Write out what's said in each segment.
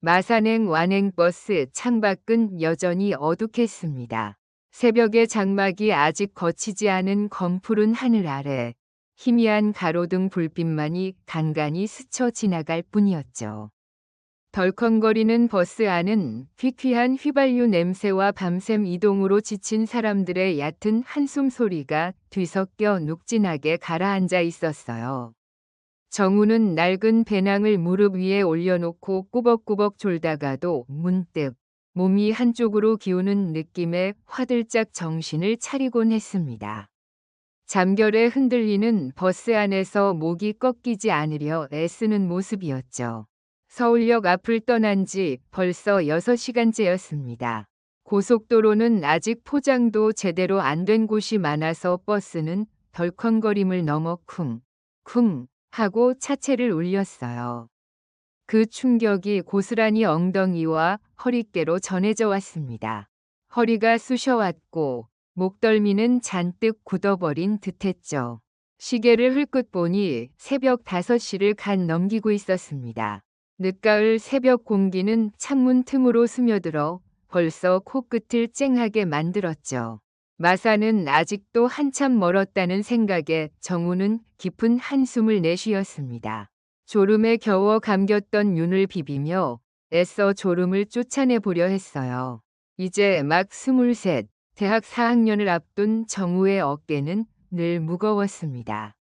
마산행 완행버스 창밖은 여전히 어둑했습니다. 새벽의 장막이 아직 거치지 않은 검푸른 하늘 아래 희미한 가로등 불빛만이 간간히 스쳐 지나갈 뿐이었죠. 덜컹거리는 버스 안은 퀴퀴한 휘발유 냄새와 밤샘 이동으로 지친 사람들의 얕은 한숨 소리가 뒤섞여 눅진하게 가라앉아 있었어요. 정우는 낡은 배낭을 무릎 위에 올려놓고 꾸벅꾸벅 졸다가도 문득 몸이 한쪽으로 기우는 느낌에 화들짝 정신을 차리곤 했습니다. 잠결에 흔들리는 버스 안에서 목이 꺾이지 않으려 애쓰는 모습이었죠. 서울역 앞을 떠난 지 벌써 6시간째였습니다. 고속도로는 아직 포장도 제대로 안 된 곳이 많아서 버스는 덜컹거림을 넘어 쿵쿵 하고 차체를 울렸어요. 그 충격이 고스란히 엉덩이와 허리께로 전해져 왔습니다. 허리가 쑤셔왔고 목덜미는 잔뜩 굳어버린 듯했죠. 시계를 흘끗 보니 새벽 5시를 간 넘기고 있었습니다. 늦가을 새벽 공기는 창문 틈으로 스며들어 벌써 코끝을 쨍하게 만들었죠. 마산은 아직도 한참 멀었다는 생각에 정우는 깊은 한숨을 내쉬었습니다. 졸음에 겨워 감겼던 눈을 비비며 애써 졸음을 쫓아내보려 했어요. 이제 막 23, 대학 4학년을 앞둔 정우의 어깨는 늘 무거웠습니다.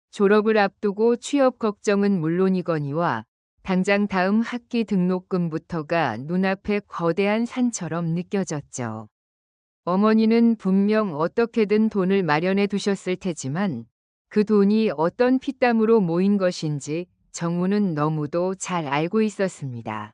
졸업을 앞두고 취업 걱정은 물론이거니와 당장 다음 학기 등록금부터가 눈앞에 거대한 산처럼 느껴졌죠. 어머니는 분명 어떻게든 돈을 마련해 두셨을 테지만 그 돈이 어떤 피땀으로 모인 것인지 정우는 너무도 잘 알고 있었습니다.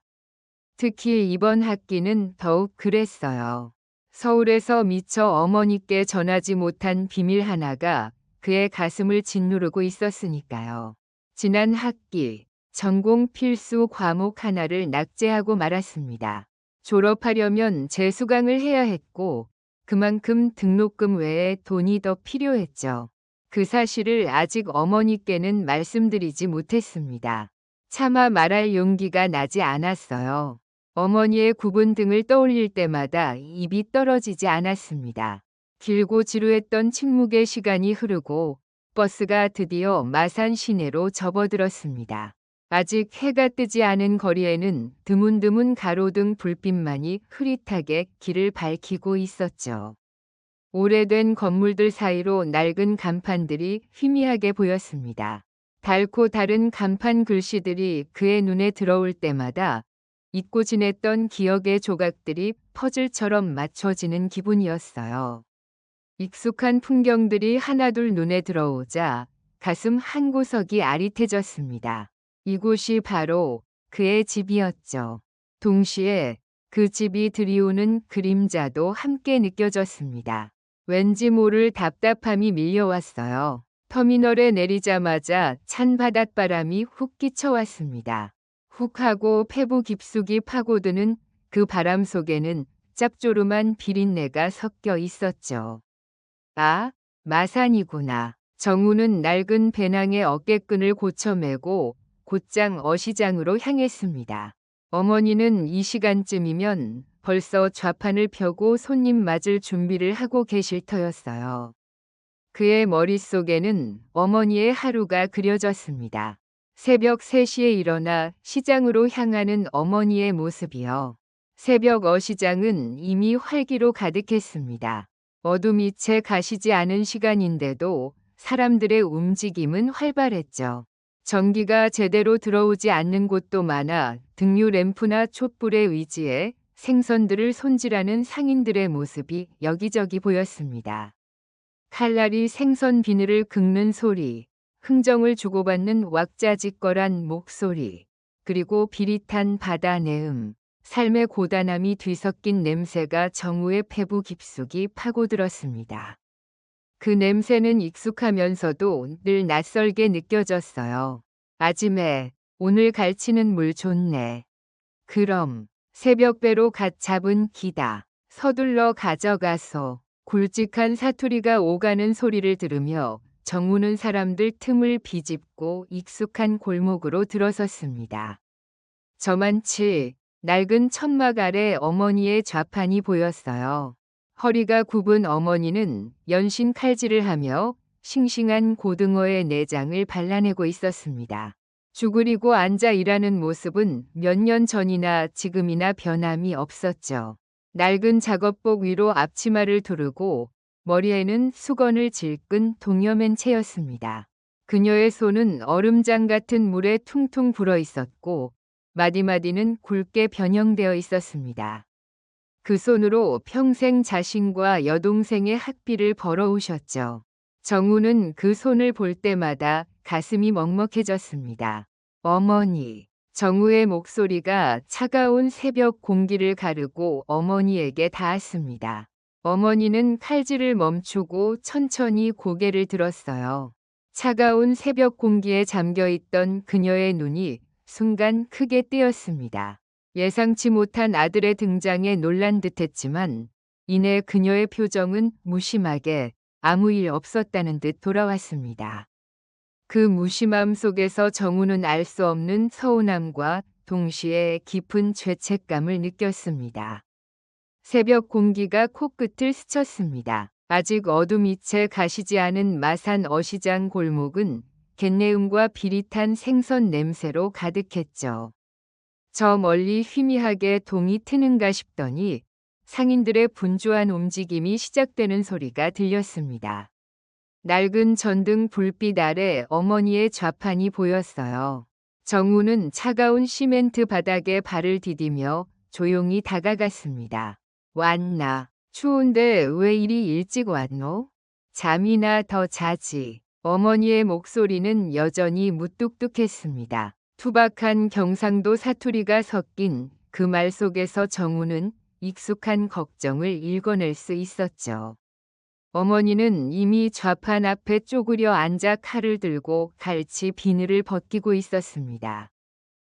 특히 이번 학기는 더욱 그랬어요. 서울에서 미처 어머니께 전하지 못한 비밀 하나가 그의 가슴을 짓누르고 있었으니까요. 지난 학기 전공 필수 과목 하나를 낙제하고 말았습니다. 졸업하려면 재수강을 해야 했고 그만큼 등록금 외에 돈이 더 필요했죠. 그 사실을 아직 어머니께는 말씀드리지 못했습니다. 차마 말할 용기가 나지 않았어요. 어머니의 구분 등을 떠올릴 때마다 입이 떨어지지 않았습니다. 길고 지루했던 침묵의 시간이 흐르고 버스가 드디어 마산 시내로 접어들었습니다. 아직 해가 뜨지 않은 거리에는 드문드문 가로등 불빛만이 흐릿하게 길을 밝히고 있었죠. 오래된 건물들 사이로 낡은 간판들이 희미하게 보였습니다. 달고 다른 간판 글씨들이 그의 눈에 들어올 때마다 잊고 지냈던 기억의 조각들이 퍼즐처럼 맞춰지는 기분이었어요. 익숙한 풍경들이 하나둘 눈에 들어오자 가슴 한구석이 아릿해졌습니다. 이곳이 바로 그의 집이었죠. 동시에 그 집이 들이우는 그림자도 함께 느껴졌습니다. 왠지 모를 답답함이 밀려왔어요. 터미널에 내리자마자 찬 바닷바람이 훅 끼쳐왔습니다. 훅 하고 폐부 깊숙이 파고드는 그 바람 속에는 짭조름한 비린내가 섞여 있었죠. 아, 마산이구나. 정우는 낡은 배낭의 어깨끈을 고쳐매고 곧장 어시장으로 향했습니다. 어머니는 이 시간쯤이면 벌써 좌판을 펴고 손님 맞을 준비를 하고 계실 터였어요. 그의 머릿속에는 어머니의 하루가 그려졌습니다. 새벽 3시에 일어나 시장으로 향하는 어머니의 모습이요. 새벽 어시장은 이미 활기로 가득했습니다. 어둠이 채 가시지 않은 시간인데도 사람들의 움직임은 활발했죠. 전기가 제대로 들어오지 않는 곳도 많아 등유 램프나 촛불의 의지에 생선들을 손질하는 상인들의 모습이 여기저기 보였습니다. 칼날이 생선 비늘을 긁는 소리, 흥정을 주고받는 왁자지껄한 목소리, 그리고 비릿한 바다 내음, 삶의 고단함이 뒤섞인 냄새가 정우의 폐부 깊숙이 파고들었습니다. 그 냄새는 익숙하면서도 늘 낯설게 느껴졌어요. 아지매, 오늘 갈치는 물 좋네. 그럼, 새벽배로 갓 잡은 기다. 서둘러 가져가소. 굵직한 사투리가 오가는 소리를 들으며 정우는 사람들 틈을 비집고 익숙한 골목으로 들어섰습니다. 저만치 낡은 천막 아래 어머니의 좌판이 보였어요. 허리가 굽은 어머니는 연신 칼질을 하며 싱싱한 고등어의 내장을 발라내고 있었습니다. 쭈그리고 앉아 일하는 모습은 몇 년 전이나 지금이나 변함이 없었죠. 낡은 작업복 위로 앞치마를 두르고 머리에는 수건을 질끈 동여맨 채였습니다. 그녀의 손은 얼음장 같은 물에 퉁퉁 불어 있었고 마디마디는 굵게 변형되어 있었습니다. 그 손으로 평생 자신과 여동생의 학비를 벌어오셨죠. 정우는 그 손을 볼 때마다 가슴이 먹먹해졌습니다. 어머니. 정우의 목소리가 차가운 새벽 공기를 가르고 어머니에게 닿았습니다. 어머니는 칼질을 멈추고 천천히 고개를 들었어요. 차가운 새벽 공기에 잠겨있던 그녀의 눈이 순간 크게 뜨였습니다. 예상치 못한 아들의 등장에 놀란 듯했지만 이내 그녀의 표정은 무심하게 아무 일 없었다는 듯 돌아왔습니다. 그 무심함 속에서 정우는 알 수 없는 서운함과 동시에 깊은 죄책감을 느꼈습니다. 새벽 공기가 코끝을 스쳤습니다. 아직 어둠이 채 가시지 않은 마산 어시장 골목은 갯내음과 비릿한 생선 냄새로 가득했죠. 저 멀리 희미하게 동이 트는가 싶더니 상인들의 분주한 움직임이 시작되는 소리가 들렸습니다. 낡은 전등 불빛 아래 어머니의 좌판이 보였어요. 정우는 차가운 시멘트 바닥에 발을 디디며 조용히 다가갔습니다. 왔나? 추운데 왜 이리 일찍 왔노? 잠이나 더 자지. 어머니의 목소리는 여전히 무뚝뚝했습니다. 투박한 경상도 사투리가 섞인 그 말 속에서 정우는 익숙한 걱정을 읽어낼 수 있었죠. 어머니는 이미 좌판 앞에 쪼그려 앉아 칼을 들고 갈치 비늘을 벗기고 있었습니다.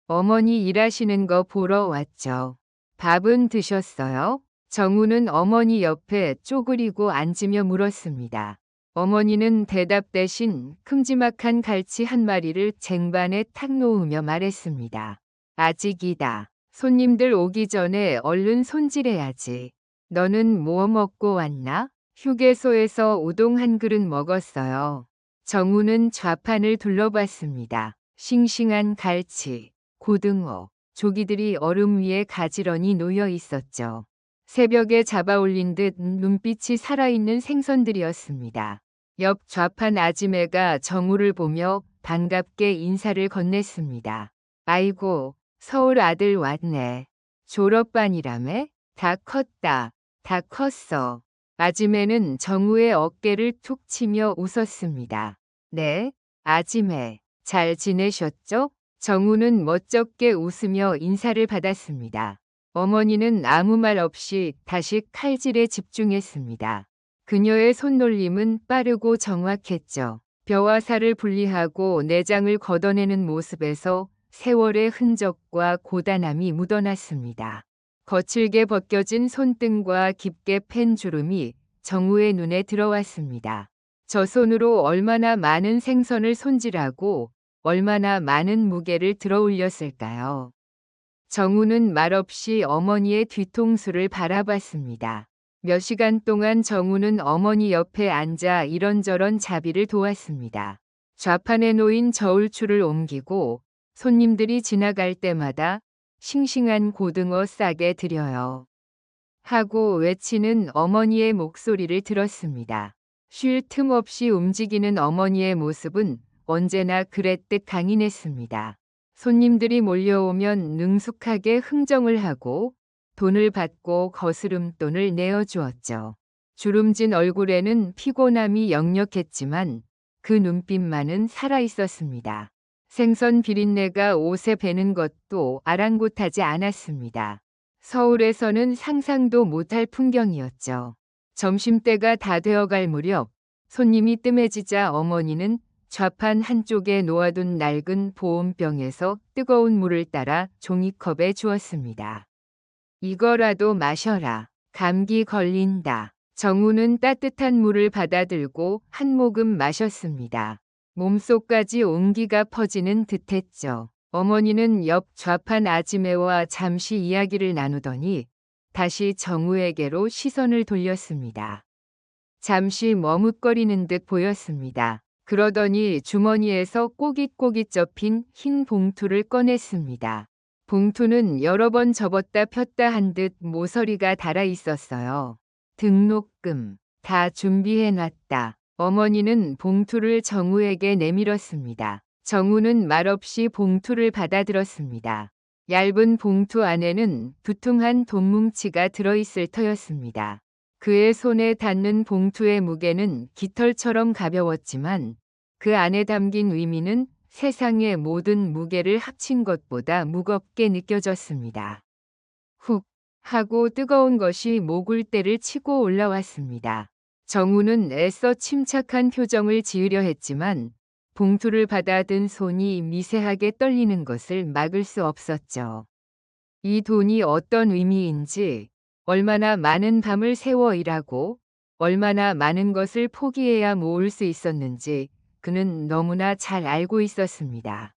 어머니 일하시는 거 보러 왔죠. 밥은 드셨어요? 정우는 어머니 옆에 쪼그리고 앉으며 물었습니다. 어머니는 대답 대신 큼지막한 갈치 한 마리를 쟁반에 탁 놓으며 말했습니다. 아직이다. 손님들 오기 전에 얼른 손질해야지. 너는 뭐 먹고 왔나? 휴게소에서 우동 한 그릇 먹었어요. 정우는 좌판을 둘러봤습니다. 싱싱한 갈치, 고등어, 조기들이 얼음 위에 가지런히 놓여 있었죠. 새벽에 잡아올린 듯 눈빛이 살아있는 생선들이었습니다. 옆 좌판 아지매가 정우를 보며 반갑게 인사를 건넸습니다. 아이고, 서울 아들 왔네. 졸업반이라며? 다 컸다. 다 컸어. 아지매는 정우의 어깨를 툭 치며 웃었습니다. 네, 아지매. 잘 지내셨죠? 정우는 멋쩍게 웃으며 인사를 받았습니다. 어머니는 아무 말 없이 다시 칼질에 집중했습니다. 그녀의 손놀림은 빠르고 정확했죠. 뼈와 살을 분리하고 내장을 걷어내는 모습에서 세월의 흔적과 고단함이 묻어났습니다. 거칠게 벗겨진 손등과 깊게 팬 주름이 정우의 눈에 들어왔습니다. 저 손으로 얼마나 많은 생선을 손질하고 얼마나 많은 무게를 들어 올렸을까요? 정우는 말없이 어머니의 뒤통수를 바라봤습니다. 몇 시간 동안 정우는 어머니 옆에 앉아 이런저런 자비를 도왔습니다. 좌판에 놓인 저울추를 옮기고 손님들이 지나갈 때마다 싱싱한 고등어 싸게 드려요. 하고 외치는 어머니의 목소리를 들었습니다. 쉴 틈 없이 움직이는 어머니의 모습은 언제나 그랬듯 강인했습니다. 손님들이 몰려오면 능숙하게 흥정을 하고 돈을 받고 거스름돈을 내어주었죠. 주름진 얼굴에는 피곤함이 역력했지만 그 눈빛만은 살아있었습니다. 생선 비린내가 옷에 배는 것도 아랑곳하지 않았습니다. 서울에서는 상상도 못할 풍경이었죠. 점심때가 다 되어갈 무렵 손님이 뜸해지자 어머니는 좌판 한쪽에 놓아둔 낡은 보온병에서 뜨거운 물을 따라 종이컵에 주었습니다. 이거라도 마셔라. 감기 걸린다. 정우는 따뜻한 물을 받아들고 한 모금 마셨습니다. 몸속까지 온기가 퍼지는 듯했죠. 어머니는 옆 좌판 아지매와 잠시 이야기를 나누더니 다시 정우에게로 시선을 돌렸습니다. 잠시 머뭇거리는 듯 보였습니다. 그러더니 주머니에서 꼬깃꼬깃 접힌 흰 봉투를 꺼냈습니다. 봉투는 여러 번 접었다 폈다 한 듯 모서리가 달아 있었어요. 등록금 다 준비해놨다. 어머니는 봉투를 정우에게 내밀었습니다. 정우는 말없이 봉투를 받아들었습니다. 얇은 봉투 안에는 두툼한 돈뭉치가 들어있을 터였습니다. 그의 손에 닿는 봉투의 무게는 깃털처럼 가벼웠지만 그 안에 담긴 의미는 세상의 모든 무게를 합친 것보다 무겁게 느껴졌습니다. 훅 하고 뜨거운 것이 목울대를 치고 올라왔습니다. 정우는 애써 침착한 표정을 지으려 했지만 봉투를 받아든 손이 미세하게 떨리는 것을 막을 수 없었죠. 이 돈이 어떤 의미인지, 얼마나 많은 밤을 새워 일하고 얼마나 많은 것을 포기해야 모을 수 있었는지 그는 너무나 잘 알고 있었습니다.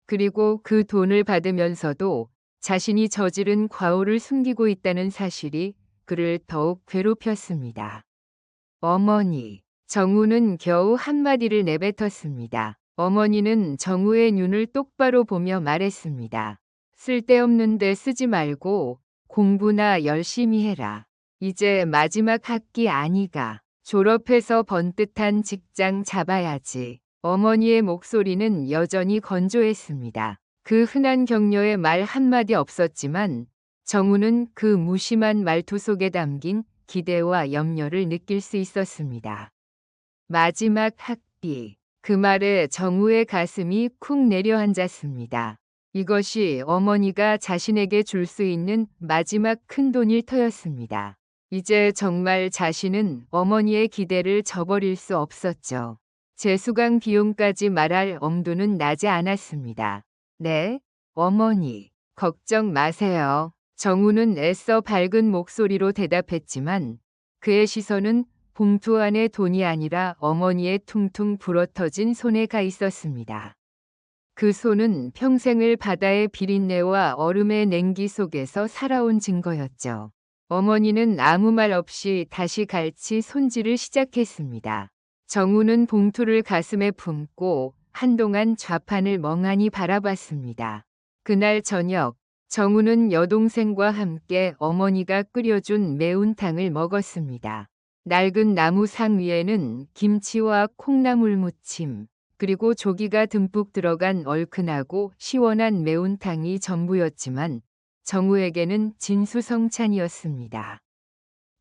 그리고 그 돈을 받으면서도 자신이 저지른 과오를 숨기고 있다는 사실이 그를 더욱 괴롭혔습니다. 어머니, 정우는 겨우 한마디를 내뱉었습니다. 어머니는 정우의 눈을 똑바로 보며 말했습니다. 쓸데없는 데 쓰지 말고 공부나 열심히 해라. 이제 마지막 학기 아니가. 졸업해서 번듯한 직장 잡아야지. 어머니의 목소리는 여전히 건조했습니다. 그 흔한 격려의 말 한마디 없었지만 정우는 그 무심한 말투 속에 담긴 기대와 염려를 느낄 수 있었습니다. 마지막 학비. 그 말에 정우의 가슴이 쿵 내려앉았습니다. 이것이 어머니가 자신에게 줄 수 있는 마지막 큰돈일 터였습니다. 이제 정말 자신은 어머니의 기대를 저버릴 수 없었죠. 재수강 비용까지 말할 엄두는 나지 않았습니다. 네, 어머니, 걱정 마세요. 정우는 애써 밝은 목소리로 대답했지만 그의 시선은 봉투 안의 돈이 아니라 어머니의 퉁퉁 불어터진 손에 가 있었습니다. 그 손은 평생을 바다의 비린내와 얼음의 냉기 속에서 살아온 증거였죠. 어머니는 아무 말 없이 다시 갈치 손질을 시작했습니다. 정우는 봉투를 가슴에 품고 한동안 좌판을 멍하니 바라봤습니다. 그날 저녁, 정우는 여동생과 함께 어머니가 끓여준 매운탕을 먹었습니다. 낡은 나무상 위에는 김치와 콩나물 무침, 그리고 조기가 듬뿍 들어간 얼큰하고 시원한 매운탕이 전부였지만 정우에게는 진수성찬이었습니다.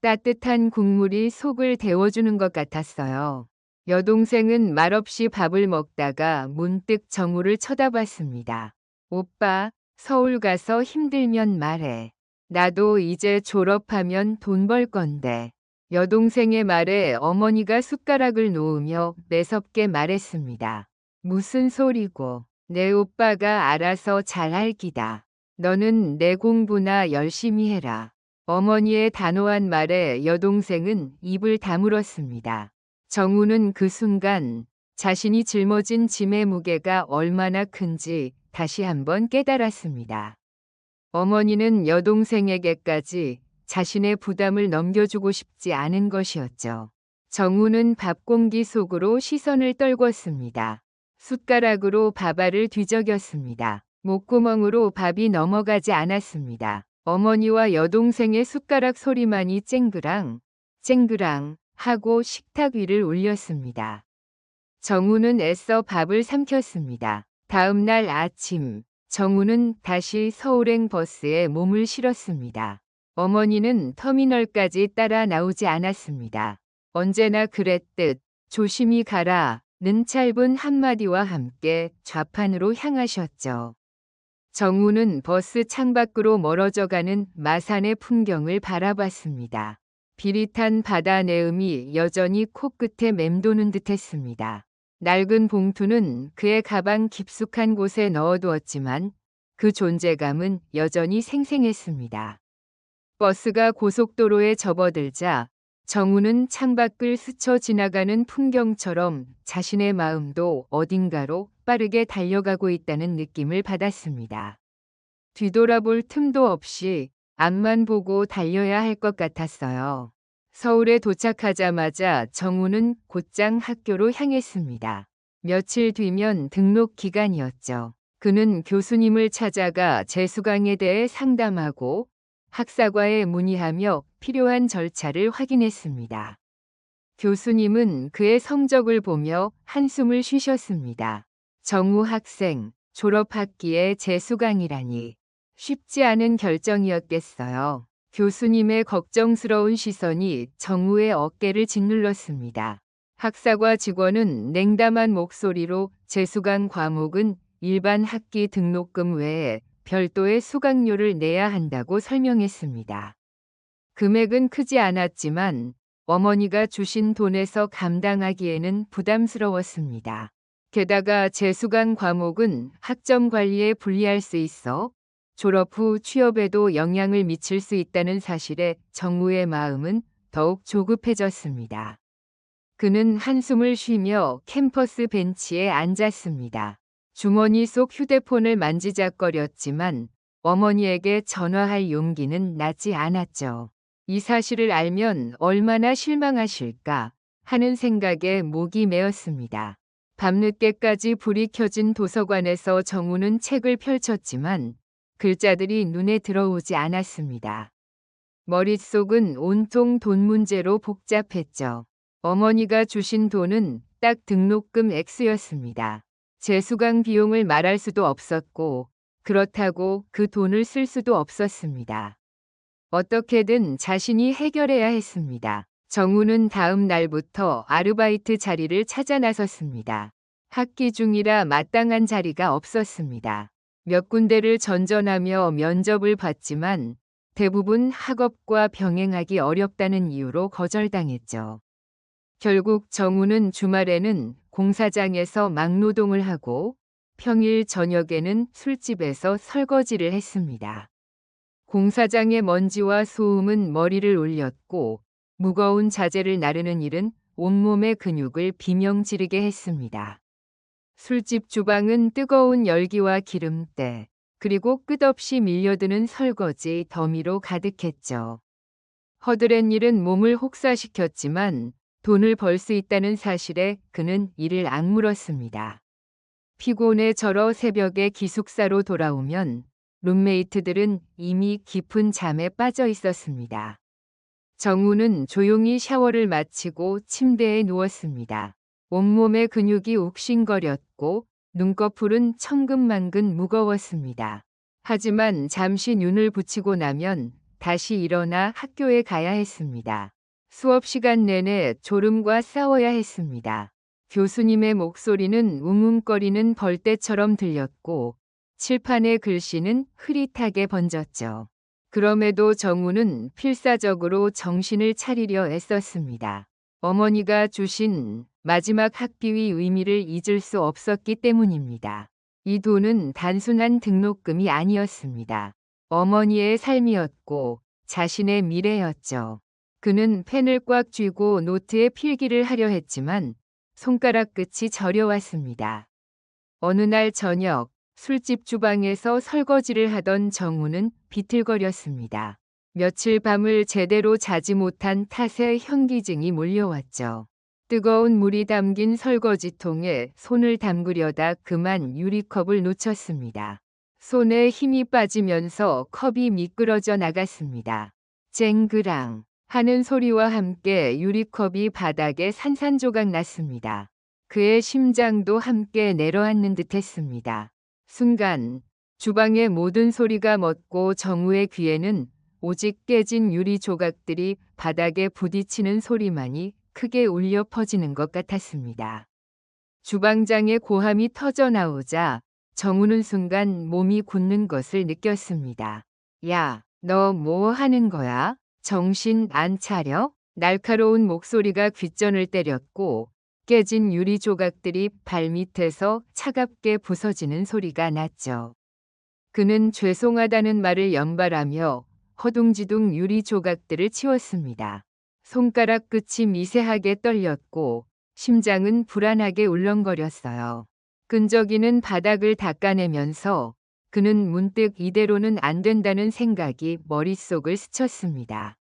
따뜻한 국물이 속을 데워주는 것 같았어요. 여동생은 말없이 밥을 먹다가 문득 정우를 쳐다봤습니다. 오빠, 서울 가서 힘들면 말해. 나도 이제 졸업하면 돈 벌 건데. 여동생의 말에 어머니가 숟가락을 놓으며 매섭게 말했습니다. 무슨 소리고. 내 오빠가 알아서 잘할 기다. 너는 내 공부나 열심히 해라. 어머니의 단호한 말에 여동생은 입을 다물었습니다. 정우는 그 순간 자신이 짊어진 짐의 무게가 얼마나 큰지 다시 한번 깨달았습니다. 어머니는 여동생에게까지 자신의 부담을 넘겨주고 싶지 않은 것이었죠. 정우는 밥공기 속으로 시선을 떨궜습니다. 숟가락으로 밥알을 뒤적였습니다. 목구멍으로 밥이 넘어가지 않았습니다. 어머니와 여동생의 숟가락 소리만이 쨍그랑 쨍그랑 하고 식탁 위를 울렸습니다. 정우는 애써 밥을 삼켰습니다. 다음 날 아침, 정우는 다시 서울행 버스에 몸을 실었습니다. 어머니는 터미널까지 따라 나오지 않았습니다. 언제나 그랬듯 조심히 가라는 짧은 한마디와 함께 좌판으로 향하셨죠. 정우는 버스 창밖으로 멀어져가는 마산의 풍경을 바라봤습니다. 비릿한 바다 내음이 여전히 코끝에 맴도는 듯했습니다. 낡은 봉투는 그의 가방 깊숙한 곳에 넣어두었지만 그 존재감은 여전히 생생했습니다. 버스가 고속도로에 접어들자 정우는 창밖을 스쳐 지나가는 풍경처럼 자신의 마음도 어딘가로 빠르게 달려가고 있다는 느낌을 받았습니다. 뒤돌아볼 틈도 없이 앞만 보고 달려야 할 것 같았어요. 서울에 도착하자마자 정우는 곧장 학교로 향했습니다. 며칠 뒤면 등록 기간이었죠. 그는 교수님을 찾아가 재수강에 대해 상담하고 학사과에 문의하며 필요한 절차를 확인했습니다. 교수님은 그의 성적을 보며 한숨을 쉬셨습니다. 정우 학생, 졸업학기에 재수강이라니 쉽지 않은 결정이었겠어요. 교수님의 걱정스러운 시선이 정우의 어깨를 짓눌렀습니다. 학사과 직원은 냉담한 목소리로 재수강 과목은 일반 학기 등록금 외에 별도의 수강료를 내야 한다고 설명했습니다. 금액은 크지 않았지만 어머니가 주신 돈에서 감당하기에는 부담스러웠습니다. 게다가 재수강 과목은 학점 관리에 불리할 수 있어 졸업 후 취업에도 영향을 미칠 수 있다는 사실에 정우의 마음은 더욱 조급해졌습니다. 그는 한숨을 쉬며 캠퍼스 벤치에 앉았습니다. 주머니 속 휴대폰을 만지작거렸지만 어머니에게 전화할 용기는 나지 않았죠. 이 사실을 알면 얼마나 실망하실까 하는 생각에 목이 메었습니다. 밤늦게까지 불이 켜진 도서관에서 정우는 책을 펼쳤지만 글자들이 눈에 들어오지 않았습니다. 머릿속은 온통 돈 문제로 복잡했죠. 어머니가 주신 돈은 딱 등록금 액수였습니다. 재수강 비용을 말할 수도 없었고 그렇다고 그 돈을 쓸 수도 없었습니다. 어떻게든 자신이 해결해야 했습니다. 정우는 다음 날부터 아르바이트 자리를 찾아 나섰습니다. 학기 중이라 마땅한 자리가 없었습니다. 몇 군데를 전전하며 면접을 봤지만 대부분 학업과 병행하기 어렵다는 이유로 거절당했죠. 결국 정우는 주말에는 공사장에서 막노동을 하고 평일 저녁에는 술집에서 설거지를 했습니다. 공사장의 먼지와 소음은 머리를 울렸고 무거운 자재를 나르는 일은 온몸의 근육을 비명 지르게 했습니다. 술집 주방은 뜨거운 열기와 기름때 그리고 끝없이 밀려드는 설거지 더미로 가득했죠. 허드렛 일은 몸을 혹사시켰지만 돈을 벌 수 있다는 사실에 그는 이를 악물었습니다. 피곤해 절어 새벽에 기숙사로 돌아오면 룸메이트들은 이미 깊은 잠에 빠져 있었습니다. 정우는 조용히 샤워를 마치고 침대에 누웠습니다. 온몸의 근육이 욱신거렸고 눈꺼풀은 천근만근 무거웠습니다. 하지만 잠시 눈을 붙이고 나면 다시 일어나 학교에 가야 했습니다. 수업 시간 내내 졸음과 싸워야 했습니다. 교수님의 목소리는 웅웅거리는 벌떼처럼 들렸고 칠판의 글씨는 흐릿하게 번졌죠. 그럼에도 정우는 필사적으로 정신을 차리려 애썼습니다. 어머니가 주신 마지막 학비의 의미를 잊을 수 없었기 때문입니다. 이 돈은 단순한 등록금이 아니었습니다. 어머니의 삶이었고 자신의 미래였죠. 그는 펜을 꽉 쥐고 노트에 필기를 하려 했지만 손가락 끝이 저려왔습니다. 어느 날 저녁 술집 주방에서 설거지를 하던 정우는 비틀거렸습니다. 며칠 밤을 제대로 자지 못한 탓에 현기증이 몰려왔죠. 뜨거운 물이 담긴 설거지통에 손을 담그려다 그만 유리컵을 놓쳤습니다. 손에 힘이 빠지면서 컵이 미끄러져 나갔습니다. 쨍그랑 하는 소리와 함께 유리컵이 바닥에 산산조각 났습니다. 그의 심장도 함께 내려앉는 듯했습니다. 순간 주방의 모든 소리가 멎고 정우의 귀에는 오직 깨진 유리 조각들이 바닥에 부딪히는 소리만이 크게 울려 퍼지는 것 같았습니다. 주방장의 고함이 터져 나오자 정우는 순간 몸이 굳는 것을 느꼈습니다. 야, 너 뭐 하는 거야? 정신 안 차려? 날카로운 목소리가 귓전을 때렸고 깨진 유리 조각들이 발밑에서 차갑게 부서지는 소리가 났죠. 그는 죄송하다는 말을 연발하며 허둥지둥 유리 조각들을 치웠습니다. 손가락 끝이 미세하게 떨렸고 심장은 불안하게 울렁거렸어요. 끈적이는 바닥을 닦아내면서 그는 문득 이대로는 안 된다는 생각이 머릿속을 스쳤습니다.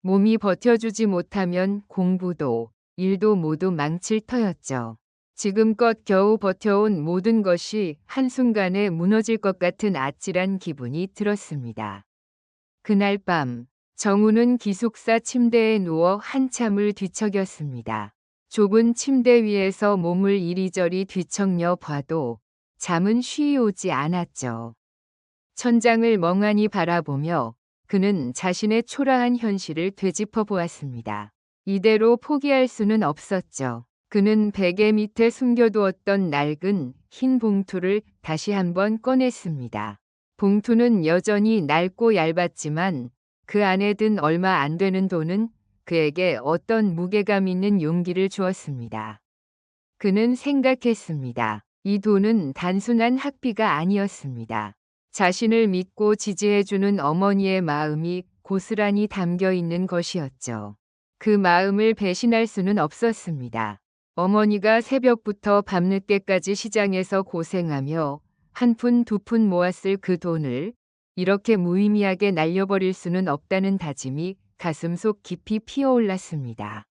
몸이 버텨주지 못하면 공부도 일도 모두 망칠 터였죠. 지금껏 겨우 버텨온 모든 것이 한순간에 무너질 것 같은 아찔한 기분이 들었습니다. 그날 밤 정우는 기숙사 침대에 누워 한참을 뒤척였습니다. 좁은 침대 위에서 몸을 이리저리 뒤척여 봐도 잠은 쉬이 오지 않았죠. 천장을 멍하니 바라보며 그는 자신의 초라한 현실을 되짚어 보았습니다. 이대로 포기할 수는 없었죠. 그는 베개 밑에 숨겨두었던 낡은 흰 봉투를 다시 한번 꺼냈습니다. 봉투는 여전히 낡고 얇았지만 그 안에 든 얼마 안 되는 돈은 그에게 어떤 무게감 있는 용기를 주었습니다. 그는 생각했습니다. 이 돈은 단순한 학비가 아니었습니다. 자신을 믿고 지지해주는 어머니의 마음이 고스란히 담겨 있는 것이었죠. 그 마음을 배신할 수는 없었습니다. 어머니가 새벽부터 밤늦게까지 시장에서 고생하며 한 푼 두 푼 모았을 그 돈을 이렇게 무의미하게 날려버릴 수는 없다는 다짐이 가슴속 깊이 피어올랐습니다.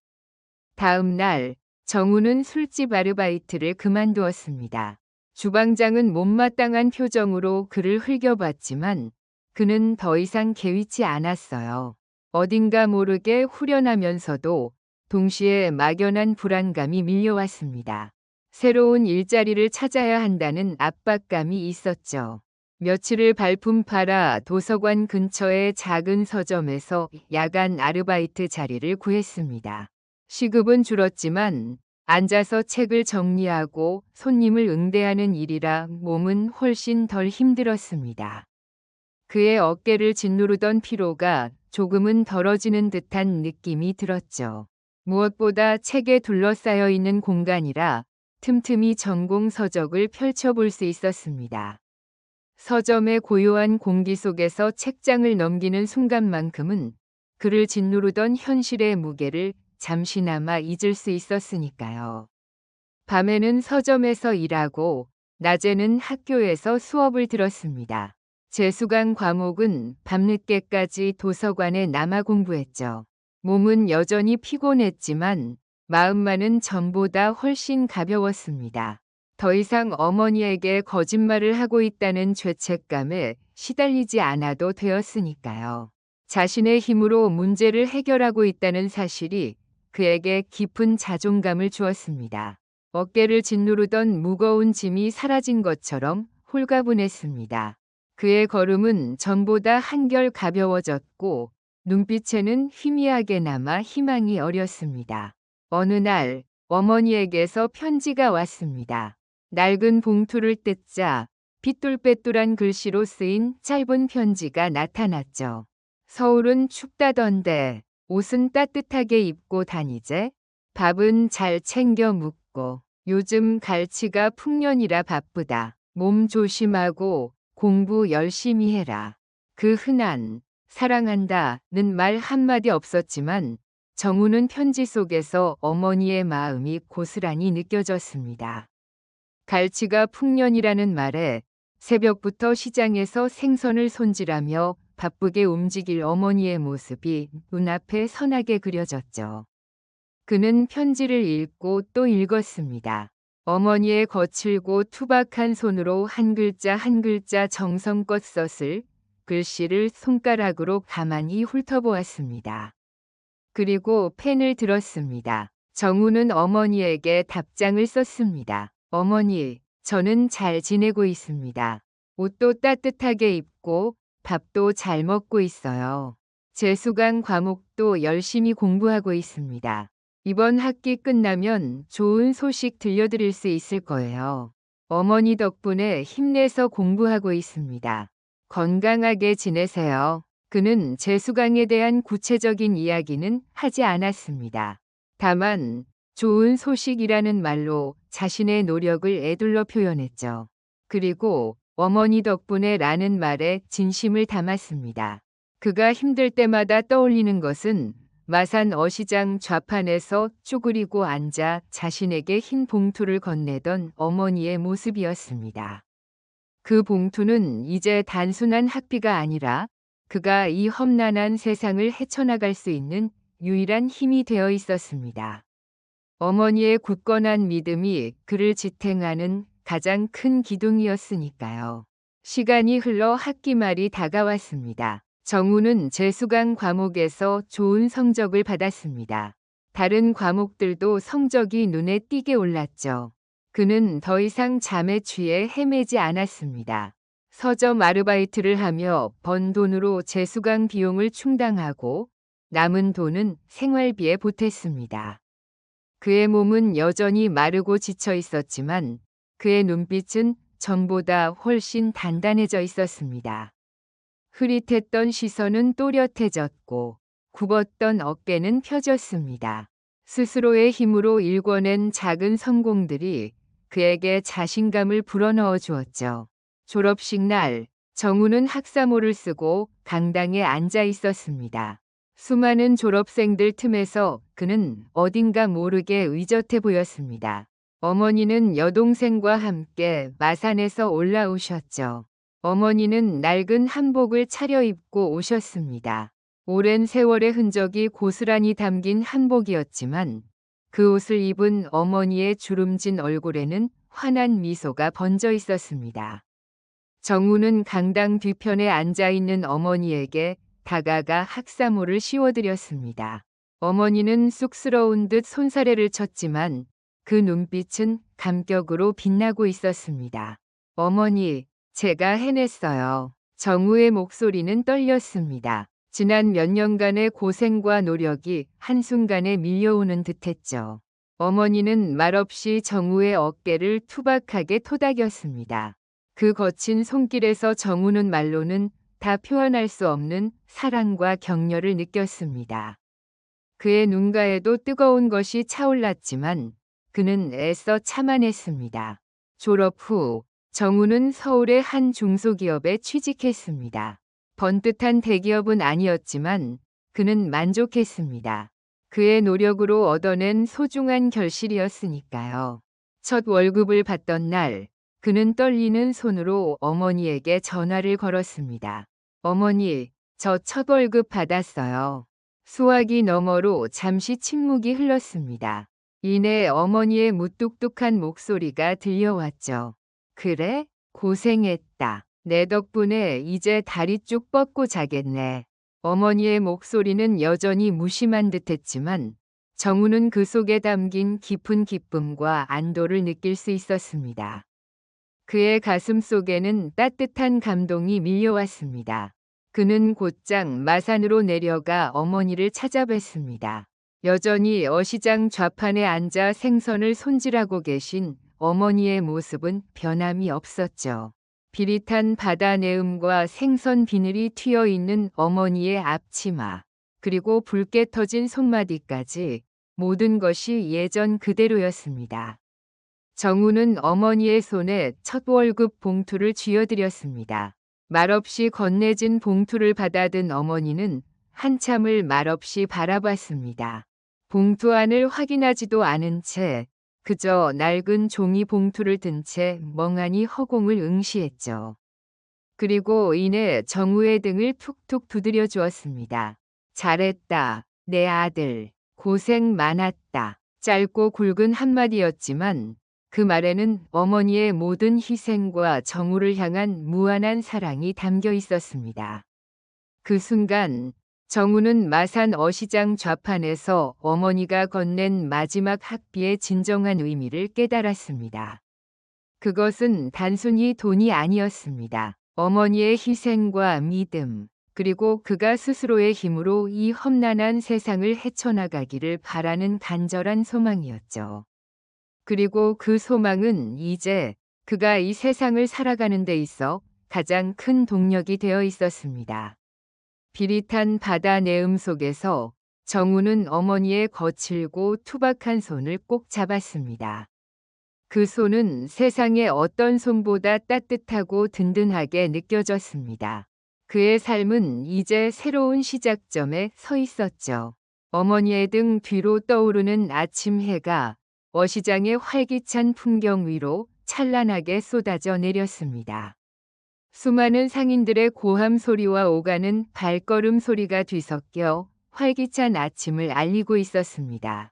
다음 날 정우는 술집 아르바이트를 그만두었습니다. 주방장은 못마땅한 표정으로 그를 흘겨봤지만 그는 더 이상 개의치 않았어요. 어딘가 모르게 후련하면서도 동시에 막연한 불안감이 밀려왔습니다. 새로운 일자리를 찾아야 한다는 압박감이 있었죠. 며칠을 발품 팔아 도서관 근처의 작은 서점에서 야간 아르바이트 자리를 구했습니다. 시급은 줄었지만 앉아서 책을 정리하고 손님을 응대하는 일이라 몸은 훨씬 덜 힘들었습니다. 그의 어깨를 짓누르던 피로가 조금은 덜어지는 듯한 느낌이 들었죠. 무엇보다 책에 둘러싸여 있는 공간이라 틈틈이 전공 서적을 펼쳐볼 수 있었습니다. 서점의 고요한 공기 속에서 책장을 넘기는 순간만큼은 그를 짓누르던 현실의 무게를 잠시나마 잊을 수 있었으니까요. 밤에는 서점에서 일하고 낮에는 학교에서 수업을 들었습니다. 재수강 과목은 밤늦게까지 도서관에 남아 공부했죠. 몸은 여전히 피곤했지만 마음만은 전보다 훨씬 가벼웠습니다. 더 이상 어머니에게 거짓말을 하고 있다는 죄책감에 시달리지 않아도 되었으니까요. 자신의 힘으로 문제를 해결하고 있다는 사실이 그에게 깊은 자존감을 주었습니다. 어깨를 짓누르던 무거운 짐이 사라진 것처럼 홀가분했습니다. 그의 걸음은 전보다 한결 가벼워졌고 눈빛에는 희미하게 남아 희망이 어렸습니다. 어느 날 어머니에게서 편지가 왔습니다. 낡은 봉투를 뜯자 삐뚤빼뚤한 글씨로 쓰인 짧은 편지가 나타났죠. 서울은 춥다던데 옷은 따뜻하게 입고 다니제? 밥은 잘 챙겨 먹고 요즘 갈치가 풍년이라 바쁘다. 몸 조심하고 공부 열심히 해라. 그 흔한 사랑한다는 말 한마디 없었지만 정우는 편지 속에서 어머니의 마음이 고스란히 느껴졌습니다. 갈치가 풍년이라는 말에 새벽부터 시장에서 생선을 손질하며 바쁘게 움직일 어머니의 모습이 눈앞에 선하게 그려졌죠. 그는 편지를 읽고 또 읽었습니다. 어머니의 거칠고 투박한 손으로 한 글자 한 글자 정성껏 썼을 글씨를 손가락으로 가만히 훑어보았습니다. 그리고 펜을 들었습니다. 정우는 어머니에게 답장을 썼습니다. 어머니, 저는 잘 지내고 있습니다. 옷도 따뜻하게 입고 밥도 잘 먹고 있어요. 재수강 과목도 열심히 공부하고 있습니다. 이번 학기 끝나면 좋은 소식 들려드릴 수 있을 거예요. 어머니 덕분에 힘내서 공부하고 있습니다. 건강하게 지내세요. 그는 재수강에 대한 구체적인 이야기는 하지 않았습니다. 다만 좋은 소식이라는 말로 자신의 노력을 에둘러 표현했죠. 그리고 어머니 덕분에 라는 말에 진심을 담았습니다. 그가 힘들 때마다 떠올리는 것은 마산 어시장 좌판에서 쪼그리고 앉아 자신에게 흰 봉투를 건네던 어머니의 모습이었습니다. 그 봉투는 이제 단순한 학비가 아니라 그가 이 험난한 세상을 헤쳐나갈 수 있는 유일한 힘이 되어 있었습니다. 어머니의 굳건한 믿음이 그를 지탱하는 가장 큰 기둥이었으니까요. 시간이 흘러 학기 말이 다가왔습니다. 정우는 재수강 과목에서 좋은 성적을 받았습니다. 다른 과목들도 성적이 눈에 띄게 올랐죠. 그는 더 이상 잠에 취해 헤매지 않았습니다. 서점 아르바이트를 하며 번 돈으로 재수강 비용을 충당하고 남은 돈은 생활비에 보탰습니다. 그의 몸은 여전히 마르고 지쳐 있었지만 그의 눈빛은 전보다 훨씬 단단해져 있었습니다. 흐릿했던 시선은 또렷해졌고 굽었던 어깨는 펴졌습니다. 스스로의 힘으로 일궈낸 작은 성공들이 그에게 자신감을 불어넣어 주었죠. 졸업식 날, 정우는 학사모를 쓰고 강당에 앉아 있었습니다. 수많은 졸업생들 틈에서 그는 어딘가 모르게 의젓해 보였습니다. 어머니는 여동생과 함께 마산에서 올라오셨죠. 어머니는 낡은 한복을 차려입고 오셨습니다. 오랜 세월의 흔적이 고스란히 담긴 한복이었지만 그 옷을 입은 어머니의 주름진 얼굴에는 환한 미소가 번져 있었습니다. 정우는 강당 뒤편에 앉아 있는 어머니에게 다가가 학사모를 씌워드렸습니다. 어머니는 쑥스러운 듯 손사래를 쳤지만 그 눈빛은 감격으로 빛나고 있었습니다. 어머니, 제가 해냈어요. 정우의 목소리는 떨렸습니다. 지난 몇 년간의 고생과 노력이 한순간에 밀려오는 듯했죠. 어머니는 말없이 정우의 어깨를 투박하게 토닥였습니다. 그 거친 손길에서 정우는 말로는 다 표현할 수 없는 사랑과 격려를 느꼈습니다. 그의 눈가에도 뜨거운 것이 차올랐지만 그는 애써 참아냈습니다. 졸업 후 정우는 서울의 한 중소기업에 취직했습니다. 번듯한 대기업은 아니었지만 그는 만족했습니다. 그의 노력으로 얻어낸 소중한 결실이었으니까요. 첫 월급을 받던 날, 그는 떨리는 손으로 어머니에게 전화를 걸었습니다. 어머니, 저 첫 월급 받았어요. 수화기 너머로 잠시 침묵이 흘렀습니다. 이내 어머니의 무뚝뚝한 목소리가 들려왔죠. 그래? 고생했다. 내 덕분에 이제 다리 쭉 뻗고 자겠네. 어머니의 목소리는 여전히 무심한 듯했지만 정우는 그 속에 담긴 깊은 기쁨과 안도를 느낄 수 있었습니다. 그의 가슴 속에는 따뜻한 감동이 밀려왔습니다. 그는 곧장 마산으로 내려가 어머니를 찾아뵀습니다. 여전히 어시장 좌판에 앉아 생선을 손질하고 계신 어머니의 모습은 변함이 없었죠. 비릿한 바다 내음과 생선 비늘이 튀어 있는 어머니의 앞치마, 그리고 붉게 터진 손마디까지 모든 것이 예전 그대로였습니다. 정우는 어머니의 손에 첫 월급 봉투를 쥐어드렸습니다. 말없이 건네진 봉투를 받아든 어머니는 한참을 말없이 바라봤습니다. 봉투 안을 확인하지도 않은 채 그저 낡은 종이 봉투를 든 채 멍하니 허공을 응시했죠. 그리고 이내 정우의 등을 툭툭 두드려 주었습니다. 잘했다, 내 아들. 고생 많았다. 짧고 굵은 한마디였지만 그 말에는 어머니의 모든 희생과 정우를 향한 무한한 사랑이 담겨 있었습니다. 그 순간 정우는 마산 어시장 좌판에서 어머니가 건넨 마지막 학비의 진정한 의미를 깨달았습니다. 그것은 단순히 돈이 아니었습니다. 어머니의 희생과 믿음, 그리고 그가 스스로의 힘으로 이 험난한 세상을 헤쳐나가기를 바라는 간절한 소망이었죠. 그리고 그 소망은 이제 그가 이 세상을 살아가는 데 있어 가장 큰 동력이 되어 있었습니다. 비릿한 바다 내음 속에서 정우는 어머니의 거칠고 투박한 손을 꼭 잡았습니다. 그 손은 세상의 어떤 손보다 따뜻하고 든든하게 느껴졌습니다. 그의 삶은 이제 새로운 시작점에 서 있었죠. 어머니의 등 뒤로 떠오르는 아침 해가 어시장의 활기찬 풍경 위로 찬란하게 쏟아져 내렸습니다. 수많은 상인들의 고함 소리와 오가는 발걸음 소리가 뒤섞여 활기찬 아침을 알리고 있었습니다.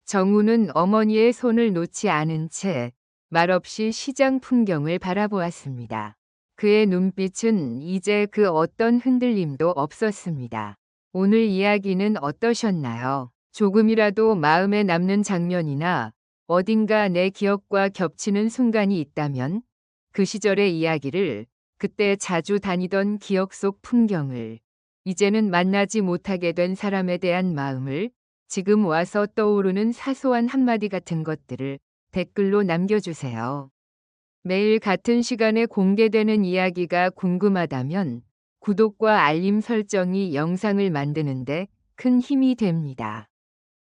정우는 어머니의 손을 놓지 않은 채 말없이 시장 풍경을 바라보았습니다. 그의 눈빛은 이제 그 어떤 흔들림도 없었습니다. 오늘 이야기는 어떠셨나요? 조금이라도 마음에 남는 장면이나 어딘가 내 기억과 겹치는 순간이 있다면 그 시절의 이야기를, 그때 자주 다니던 기억 속 풍경을, 이제는 만나지 못하게 된 사람에 대한 마음을, 지금 와서 떠오르는 사소한 한마디 같은 것들을 댓글로 남겨주세요. 매일 같은 시간에 공개되는 이야기가 궁금하다면 구독과 알림 설정이 영상을 만드는데 큰 힘이 됩니다.